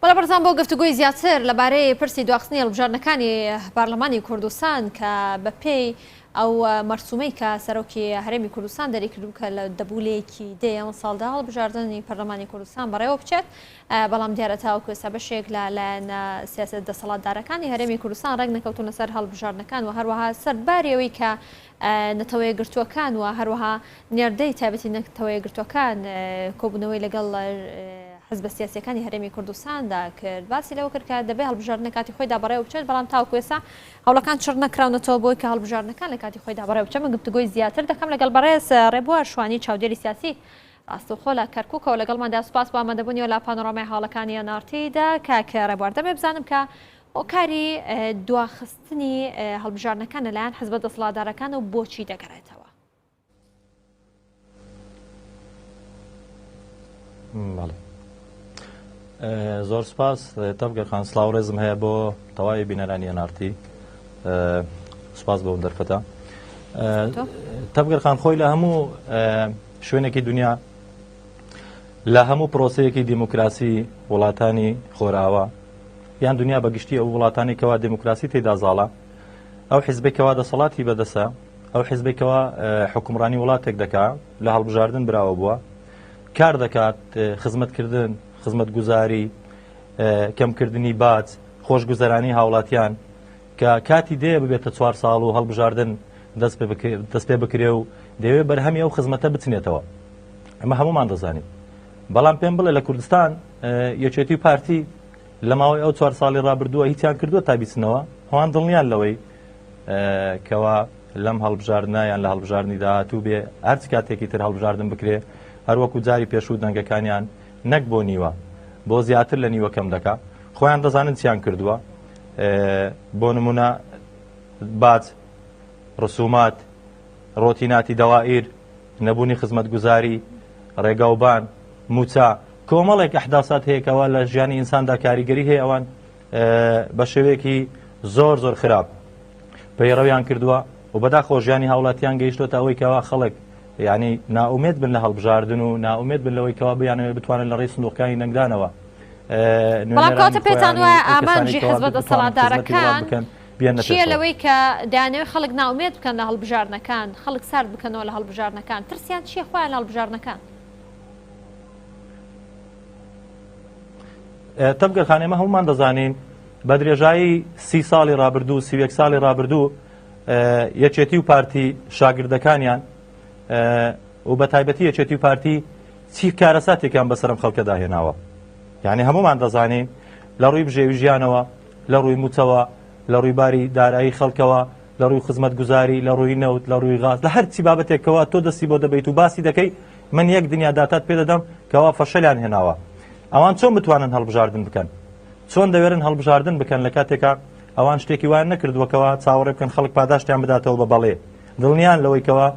وەڵا بەرزان بۆ گفتوگوی زیاتر لەبارەی پرسی دواخستنی هەڵبژاردنەکانی پارلەمانی کوردستان کە بە پێی ئەو مەرسومەی کە سەرۆکی هەرێمی کوردستان دەریکردو کە لە دەبولەیەکی دێیان ساڵدا هەڵبژاردننی پەرلەمانی کوردستان بەڕێوە بچێت بەڵام دیارە تاوەکو ئێستا بەشێک لەلایەن سیاسەت دەسەڵاتدارەکانی هەرێمی کوردستان ڕێک نەکەوتونە سەر هەڵبژاردنەکان و هەروەها سەربارەوەی کە نەتەوەیە گرتووەکان و هەروەها نێردەی تایبەتی نەتەوەیە گرتووەکان کۆبوونەوەی لەگەڵ حزب سیاسیەکانی هەرێمی کوردستاندا کرد باسی لەوە کرد کە دەبێت هەڵبژاردنە کاتی خۆیدا بەڕێوە بچێت بەڵام تاوەکو ئێستا هەوڵەکان چڕ نەکراونەتەوە بۆی کە هەڵبژاردنەکان لە کاتی خۆیدا بەڕێوە بچێت من گفتوگۆی زیاتر دەکەم لەگەڵ بەڕێز ڕێبوار شوانی چاودێری سیاسی ڕاستەوخۆ لە کەرکووکەوە لەگەڵماندا سوپاس بۆ ئامادەبوونیەوە لە پانۆڕامای حاڵەکانی نارتیدا کاکە ڕێبوار دەبێ بزانم کە هۆکاری دواخستنی هەڵبژاردنەکان لەلایەن حزب دەسەڵاتدارەکان و بۆچی دەگەڕێتەوە. زۆر سپاس تەبگەر خان سڵاو ڕێزم هەیە بۆ تەواوی بینەرانی نارتی سپاس بۆ دەرفەتە تەبگەر خان خۆی لە هەموو شوێنێکی دنیا لە هەموو پرۆسەیەکی دیموکراسی وڵاتانی خۆراوە یان دنیا بەگشتی ئەو وڵاتانی کەوا دیموکراسی تێدا زاڵە ئەو حیزبێکەوە دەسەڵاتی بەدەسە ئەو حیزبێکەوە حکومڕانی وڵاتێک دەکات لە هەڵبژاردن براوە بووە کار دەکات خزمەتکردن خزمەتگوزاری کەمکردنی باج خۆشگوزەرانی هاوڵاتیان کە کاتی دێ ببێتە 4 ساڵ و هەڵبژاردن دەست پێ بکرێ و دەوێت بەرهەمی ئەو خزمەتە بچنێتەوە ئەمە هەمومان دەزانین بەڵام پێم بڵێ لە کوردستان یەکێتی پارتی لە ماوەی ئەو 4 ساڵی ڕابردووە هیچیان کردووە تا بیچنەوە هەوان دڵنیان لەوەی کەوا لەم هەڵبژاردنە یان لە هەڵبژاردننی داهاتوو بێ هەرچ کاتێکی تر هەڵبژاردن بکرێ هەروەکو جاری پێشوو دەنگەکانیان نەک بۆ نیوە بۆ زیاتر لە نیوەکەم دەکا خۆیان دەزانن چیان کردووە بۆ نمونە باج ڕسومات ڕۆتیناتی دەوائیر نەبوونی خزمەتگوزاری ڕێگاوبان موچا کۆمەڵێک ئەحداسات هەیەکەوە لە ژیانی ئینساندا کاریگەری هەیە ئەوان بە شێوەیەکی زۆر خراپ پەیڕەویان کردووە و بەداخۆ ژیانی هاوڵاتیان گەیشتۆتە ئەوەی کەوا خەڵک یعنی ناومێت بن لە هەڵبژاردن و ناومێت بن لەوەی کەوا بیانەوێت بتوانن لە ڕێی سندوقەکانی نەنگدانەوە بەڵام کاتە پێتان وایە ئامانجی حزب دەسەڵاتدارەکان چییە لەوەی کە دایانەوێت خەڵک ناومێت بکەن لە هەڵبژاردنەکان خەڵک سارد بکەنەوە لە هەڵبژاردنەکان ترسیان چییە خۆیان لە هەڵبژاردنەکان تەبگەر خان ئێمە هەمومان دەزانین بە درێژایی 30 ساڵی ڕابردوو 31 ساڵی ڕابردوو یەکێتی و پارتی شاگردەکانیان و بە تایبەتی یەکێتی و پارتی چی کارەساتێکیان بەسەرم خەڵکەدا هێناوە یعنی هەمومان دەزانین لە ڕووی بژێوی ژیانەوە لە ڕووی موچەوە لە ڕووی باری دارایی خەڵکەوە لە ڕووی خزمەتگوزاری لە ڕووی نەوت لە ڕووی غاز لە هەرچی بابەتێکەوە تۆ دەستی بۆ دەبیت و باسی دەکەی من یەک دنیا داتات پێ دەدەم کەوا فەشەلیان هێناوە ئەوان چۆن بتوانن هەڵبژاردن بکەن چۆن دەوێرن هەڵبژاردن بکەن لە کاتێکا ئەوان شتێکی وان نەکردووەکەوە چاوەڕێ بکەن خەڵک پاداشتیان بداتەوە بە بەڵێ دڵنیان لەوەیکەوە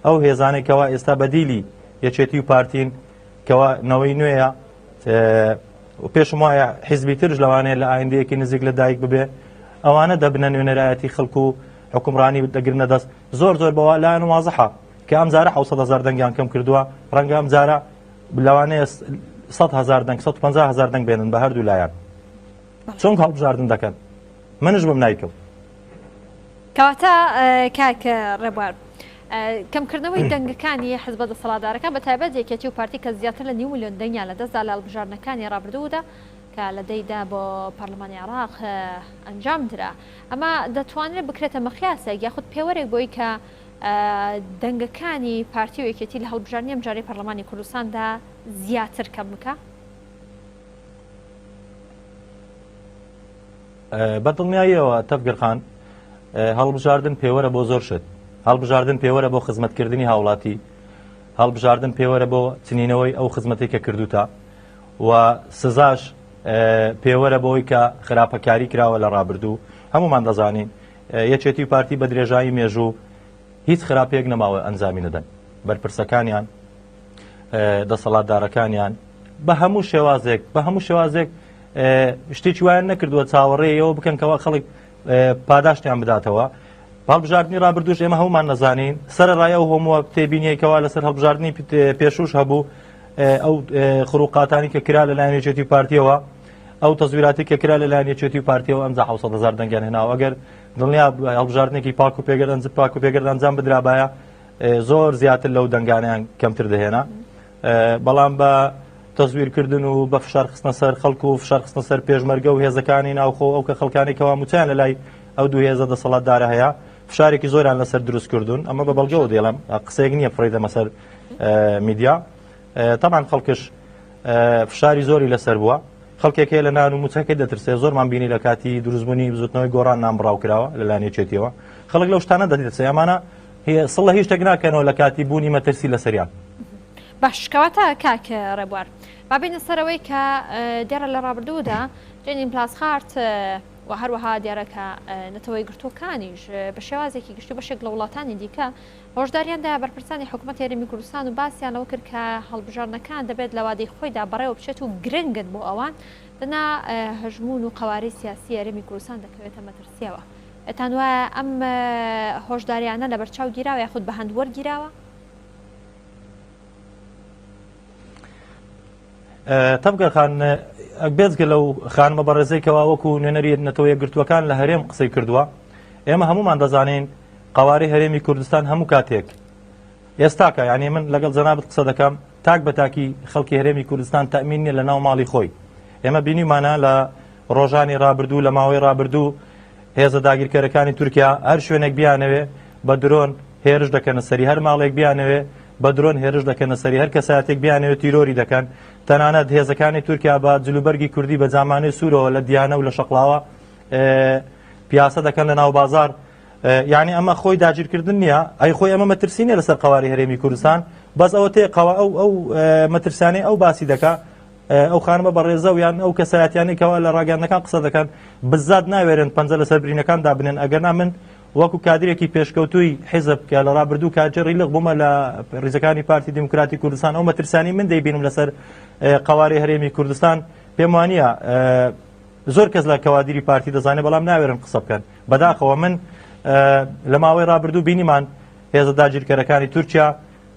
ئەو هێزانێکەوە ئێستا بەدیلی یەکێتی و پارتین کەوا نەوەی نوێیە و پێشم وایە حیزبی ترش لەوانەیە لە ئایندەیەکی نزیک لە دایک ببێ ئەوانە دەبنە نوێنەرایەتی خەڵکو و حکومڕانی دەگرنە دەست زۆر بەوە لایەن وازەحە کە ئەم جارە 700,000 دەنگیان کەم کردووە ڕەنگە ئەم جارە لەوانەیە 100,000 دەنگ 150,000 دەنگ بێنن بە هەردوو لایەن چۆن هەڵبژاردن دەکەن منش بم نایکەم کەواتە کاکە ڕێبوار کەمکردنەوەی دەنگەکانی حزب دەسەڵاتدارەکان بە تایبەت یەکێتی و پارتی کە زیاتر لە 9 ملیۆن دەنگیان لەدەستدا لە هەڵبژاردنەکانی ڕابردوودا کە لە دەیدا بۆ پەرلەمانی عێراق ئەنجام درا ئەمە دەتوانێت بکرێتە مەقیاسێک یاخود پێوەرێک بۆی کە دەنگەکانی پارتی و یەکێتی لە هەڵبژاردننی ئەم جارەی پەرلەمانی کوردستاندا زیاتر کەم بکە بەدڵنیاییەوە تەبگەر خان هەڵبژاردن پێوەرە بۆ زۆر شت هەڵبژاردن پێوەرە بۆ خزمەتکردنی هاوڵاتی هەڵبژاردن پێوەرە بۆ چنینەوەی ئەو خزمەتی کە کردوتە و سزاش پێوەرە بۆی کە خراپەکاری کراوە لە ڕابردوو هەمومان دەزانین یەکێتی و پارتی بە درێژایی مێژوو هیچ خراپەیەک نەماوە ئەنجامی نەدەن بەرپرسەکانیان دەسەڵاتدارەکانیان بە هەموو شێوازێک شتێکی وایان نەکردووە چاوەڕێیەوە بکەن کەوا خەڵک پاداشتیان بداتەوە هەڵبژاردننی ڕابردووش ئێمە هەمومان نەزانین سەرەڕایە و هەمووە تێبینیەکەوە لەسەر هەڵبژاردننی پێشوش هەبوو ئەو خروقاتانی کە کرا لەلایەن یەکێتی پارتیەوە ئەو تەزویراتی کە کرا لەلایەن یەکێتی و پارتیەوە ئەمجا 700,000 دەنگیان هێناوە ئەگەر دڵنیا هەڵبژاردنێکی پاک و پێگەردان ئەنجام بدرابایە زۆر زیاتر لەو دەنگانیان کەمتر دەهێنا بەڵام بە تەزویرکردن و بە فشار خستنە سەر خەڵکو و فشار خستنە سەر پێشمەرگە و هێزەکانی ناوخۆ ئەو کە خەڵکانی کەوا موچیان لەلای ئەو دوو هێزە دەسەڵاتدارە هەیە فشارێکی زۆریان لەسەر دروست کردوون ئەمە بە بەڵگەوە دێڵم قسەیەک نییە فڕێدەمە سەر میدیا طبعا خەڵکش فشاری زۆری لەسەر بووە خەڵکێک لە نان و موچەکەی دەترسێ زۆرمان بینی لە کاتی دروستبوونی بزوتنەوەی گۆڕان نامبڕاو کراوە لەلایەن یەکێتیەوە خەڵک لەو شتانە دەترسێ ئەمانە سڵە هیچ شتێک ناکەنەوە لە کاتی بوونی مەترسی لەسەریان باش کەواتە کاک ڕێبوار با بینە سەرەوەی کە دیارە لە ڕابردوودا جێنین پلاسخارت و هەروەها دیارەکە نەتەوەی گرتوەکانیش بە شێوازێکی گشتی بەشێک لە وڵاتانی دیکە هۆشداریاندا بەرپرسانی حکوومەت هێرمی کوردستان و باسییانەوە کرد کە هەڵبژاردنەکان دەبێت لە وادەی خۆیدا بەڕێوە بچێت و گرنگت بۆ ئەوان دنا هەژمون و قواری سیاسی هێرمی کوردستان دەکەوێتە مەترسیەوە ئەتان وایە ئەم هۆشداریانە لە بەرچاو گیراوە یاخود بە هەند وەرگیراوە تەبگە خان بێزگە لەو خانمە بەڕێزەیەکەوە وەکو نوێنەری نەتەوە یەکگرتووەکان لە هەرێم قسەی کردووە ئێمە هەمومان دەزانین قواری هەرێمی کوردستان هەموو کاتێک ئێستاکە یعنی من لەگەڵ جەنابەت قسە دەکەم تاک بە تاکی خەڵکی هەرێمی کوردستان تەمین نیە لە ناو ماڵی خۆی ئێمە بینیمانە لە ڕۆژانی ڕابردوو لە ماوەی ڕابردوو هێزە داگیرکەرەکانی تورکیا هەر شوێنێک بیانەوێ بە درۆن هێرش دەکەنە سەری هەر ماڵێک بیانەوێ بە درۆن هێرش دەکەنە سەری هەر کەساتێک بیانەوێت تیرۆری دەکەن تەنانەت هێزەکانی تورکیا بە جلوبەرگی کوردی بە جامانەی سوورەوە لە دیانە و لە شەقڵاوە پیاسە دەکەن لە ناو بازار یعنی ئەمە خۆی داگیرکردن نییە ئەی خۆی ئەمە مەترسینە لەسەر قواری هەرێمی کوردستان بەس ئەوە تێقەوە ئەو مەترسانەی ئەو باسی دەکا ئەو خانمە بەڕێزە و یان ئەو کەسایەتیانێکەوە لە ڕاگەاندنەکان قسە دەکەن بزات ناوێرن پەنجە لەسەر برینەکان دابنێن ئەگەرنا من وەکو کادرێکی پێشکەوتووی حیزب کە لە ڕابردوو کاجێڕی لەغ بوومە لە ڕیزەکانی پارتی دیموکراتی کوردستان ئەو مەترسانی من دەیبینم لەسەر قواری هەرێمی کوردستان پێم وانییە زۆر کەس لە کەوادری پارتی دەزانێت بەڵام ناوێرن قسە بکەن بەداخەوە من لە ماوەی ڕابردوو بینیمان هێزە داگیرکەرەکانی تورکیا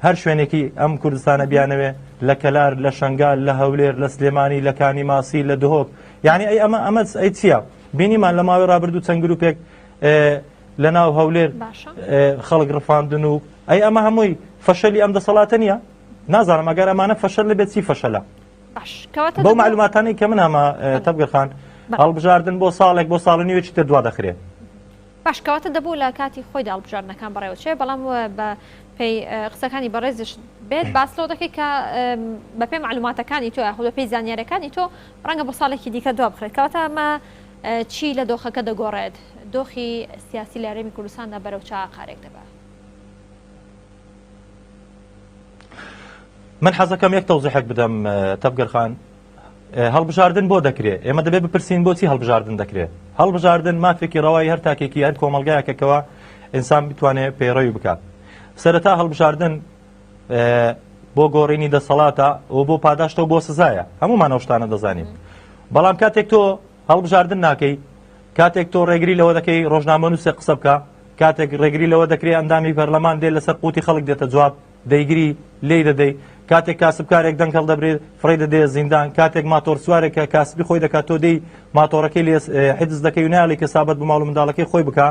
هەر شوێنێکی ئەم کوردستانە بیانەوێ لە کەلار لە شەنگال لە هەولێر لە سلێمانی لە کانی ماسی لە دهۆک یعنی ئەی ئەمە ئەی چییە بینیمان لە ماوەی ڕابردوو چەند گروپێک لە ناو هەولێر خەڵک ڕفاندن و ئەی ئەمە هەمووی فەشەلی ئەم دەسەڵاتە نییە نازانم ئەگەر ئەمانە فەشەل لەبێت چی فەشەلە بەو معلوماتانەی کە من هەمە تەبگەر خان هەڵبژاردن بۆ ساڵێک بۆ ساڵ نیوێکی تر دوا دەخرێت باشکەواتە دەبوو لە کاتی خۆیدا هەڵبژاردنەکان بەڕێوە چێ بەڵام بە پێی قسەکانی بەڕێزش بێت باس لەوە دەکەی کە بە پێی معلوماتەکانی تۆ یاخود بە پێی زانیاریەکانی تۆ ڕەنگە بۆ ساڵێکی دیکە دوا بخرێت کەواتە ئەمە چی لە دۆخەکە دەگۆڕێت دۆخی سیاسی لە هەرێمی کوردستاندا بەرەو چا قارێک دەبات من حەزەکەم یەک تەوزیحێک بدەم تەبگەر خان هەڵبژاردن بۆ دەکرێت ئێمە دەبێت بپرسین بۆچی هەڵبژاردن دەکرێت هەڵبژاردن مافێکی ڕەوایی هەر تاکێکی هەر کۆمەلگایەکەکەوە ئینسان بتوانێت پەیڕەوی بکات سەرەتا هەڵبژاردن بۆ گۆڕینی دەسەڵاتە و بۆ پاداشتە و بۆ سزایە هەمومان ئەو شتانە دەزانین بەڵام کاتێک تۆ هەڵبژاردن ناکەی کاتێک تۆ ڕێگری لەوە دەکەی ڕۆژنامە نووسێ قسە بکە کاتێک ڕێگری لەوە دەکرێت ئەندامی پەرلەمان دێت لەسەر قوتی خەڵک دێتە جواب دەیگری لێی دەدەی کاتێک کاسبکارێک دەنگەڵ دەبرێت فڕێ دەدێت زیندان کاتێک ماتۆر سوارێکە کاسبی خۆی دەکات تۆ دەی ماتۆڕەکەی لێ حجز دەکەی و ناڵی کە سابەت بە ماڵ و منداڵەکەی خۆی بکە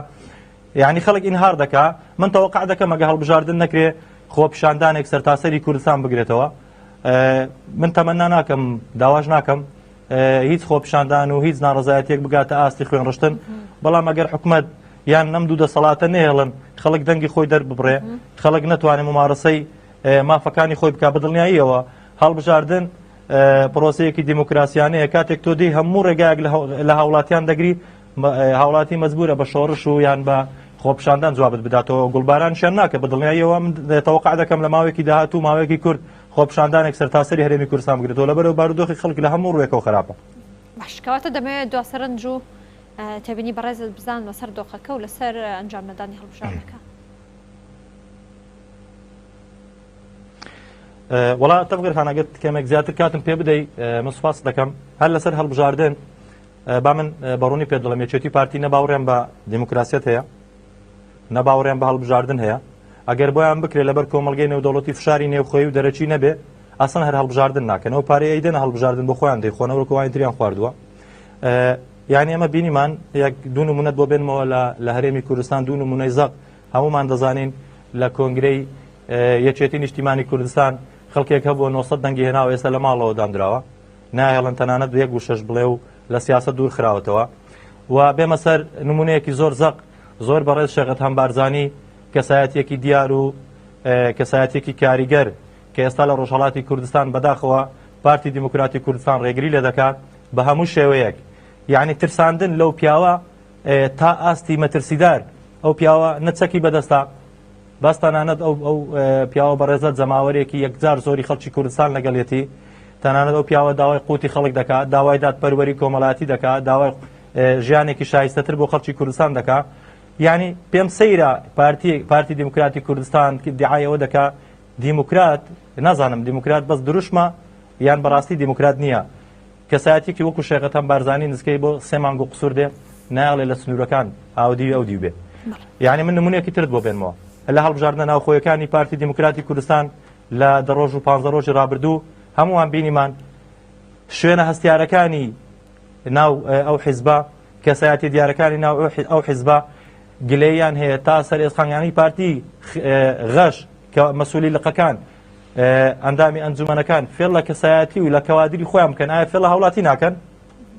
یعنی خەڵک ئینهار دەکا من تەوەقع دەکەم ئەگە هەڵبژاردن نەکرێ خۆ پیشاندانێک سەرتاسەری کوردستان بگرێتەوە من تەمەنا ناکەم داواش ناکەم هیچ خۆ پیشاندان و هیچ ناڕزایەتێک بگاتە ئاستی خوێن ڕشتن بەڵام ئەگەر حکومەت یان نەم دوو دەسەڵاتە نێڵن خەڵک دەنگی خۆی دەرببڕێ خەڵک نەتوانێت ممارەسەی مافەکانی خۆی بکە بەدڵنیاییەوە هەڵبژاردن پرۆسەیەکی دیموکراسیانەیە کاتێک تۆ دەی هەموو ڕێگایەک لە هاوڵاتیان دەگری هاوڵاتی مەجبورە بە شۆڕش و یان بە خۆپیشاندان جوابت بداتەوە گوڵبارانشیان ناکە بەدڵنیاییەوە من تەوەقع دەکەم لە ماوەیەکی داهاتوو ماوەیەکی کورد خۆپیشاندانێک سەرتاسەری هەرێمی کوردستان بگرێتەوە لەبەرەوە بارودۆخی خەڵک لە هەموو ڕوویەکەوە خراپە باشکەواتە دەمەوێت دواسەرنج و تێبینی بەڕێزت بزان لەسەر دۆخەکە و لەسەر ئەنجام نەدانی هەڵبژاردنەکە وڵا تەبگەر خانەگەت کەمێک زیاتر کاتم پێ بدەی من سوپاس دەکەم هەر لەسەر هەڵبژاردن با من بەڕوونی پێ دڵم یەکێتی پارتی نەباوڕێم بە دیموکراسیەت هەیە نەباوڕێم بە هەڵبژاردن هەیە ئەگەر بۆیان بکرێت لەبەر کۆمەڵگەی نێودەوڵەتی فشاری نێوخۆی و دەرەچی نەبێ ئاسان هەر هەڵبژاردن ناکەن ئەو پارەی ئەیدەنە هەڵبژاردن بۆ خۆیان دەیخۆنەوە کۆوانی تریان خواردووە یعنی ئەمە بینیمان یەک دوو نمونەت بۆ بێنمەوە لە هەرێمی کوردستان دوو نمونەی زەق هەمومان دەزانین لە کۆنگرەی یەکێتی نیشتیمانی کوردستان خەڵکێک هەبووە 900 دەنگی هێناوە ئێستا لە ماڵەوە دانراوە نایەڵەن تەنانەت 1.6 بڵێ و لە سیاسەت دوور خراوەتەوە و بێمە سەر نمونەیەکی زۆر زەق زۆر بەڕێز شێخت هەمبارزانی کەسایەتێکی دیار و کەسایەتێکی کاریگەر کە ئێستا لە ڕۆژهەڵاتی کوردستان بەداخەوە پارتی دیموکراتی کوردستان ڕێگری لێ دەکات بە هەموو شێوەیەک یعنی ترساندن لەو پیاوە تا ئاستی مەترسیدار ئەو پیاوە نەچەکی بەدەستا باستانانەت ئەو پیاوە بەڕێزت جەماوەرێکی یەکجار زۆری خەڵکی کوردستان لەگەڵێتی تەنانەت ئەو پیاوە داوای قوتی خەڵک دەکات داوای دادپەروەری کۆمەڵاتی دەکات داوای ژیانێکی شایستەتر بۆ خەڵکی کوردستان دەکات یعنی پێم سەیرە پارتی دیموکراتی کوردستان دیعایەوە دەکات دیموکرات نازانم دیموکرات بەس دروشمە یان بەڕاستی دیموکرات نییە کەسایەتێکی وەکو شێخت هەمبارزانی نزکەی بۆ 3 مانگ و قسوور دێ نایڵێ لە سنوورەکان ئاودی ئەو دیو بێ یعنی من نمونەیەکی ترت بۆ بێنمەوە لە هەڵبژاردنە ناوخۆیەکانی پارتی دیموکراتی کوردستان لە 10 ڕۆژ و 15 ڕۆژی ڕابردوو هەمووان بینیمان شوێنە هەستیارەکانی ناو ئەو حیزبە کەسایەتی دیارەکانی ناو ئەو حیزبە گلەیان هەیە تا سەر ئێسخانیانی پارتی غەش کە مەسئولی لقەکان ئەندامی ئەنجومەنەکان فێڵ لە کەسایەتی و لە کەوادری خۆیان بکەن ئایا فێڵ لە هاوڵاتی ناکەن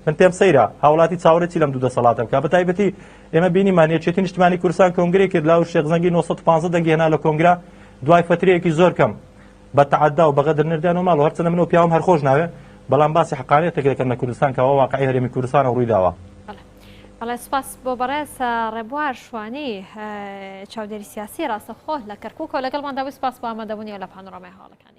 من پێم سەیرە هاوڵاتی چاوەڕێتی لەم دوو دەسەڵاتە بکە بەتایبەتی ئێمە بینیمان یەکێتی نیشتیمانی کوردستان کۆنگرێ کرد لاو شێخ زەنگی 915 دەنگی هێنا لە کۆنگرا دوای فترەیەکی زۆر کەم بە تەعەدا و بەغەدر نردیان و ماڵ هەرچەندە من و پیاوم هەر خۆش ناوێ بەڵام باسی حەقانیەتێک دەکەن لە کوردستان کەەوە واقعی هەرێمی کوردستان ڕووی داوە بەڵێ سپاس بۆ بەڕێز ڕێبوار شوانی چاودێری سیاسی ڕاستەخۆ لە کەرکووکەوە لەگەڵمان داوای سپاس بۆ ئامادەبوونی لە پانۆرامای هەواڵەکانی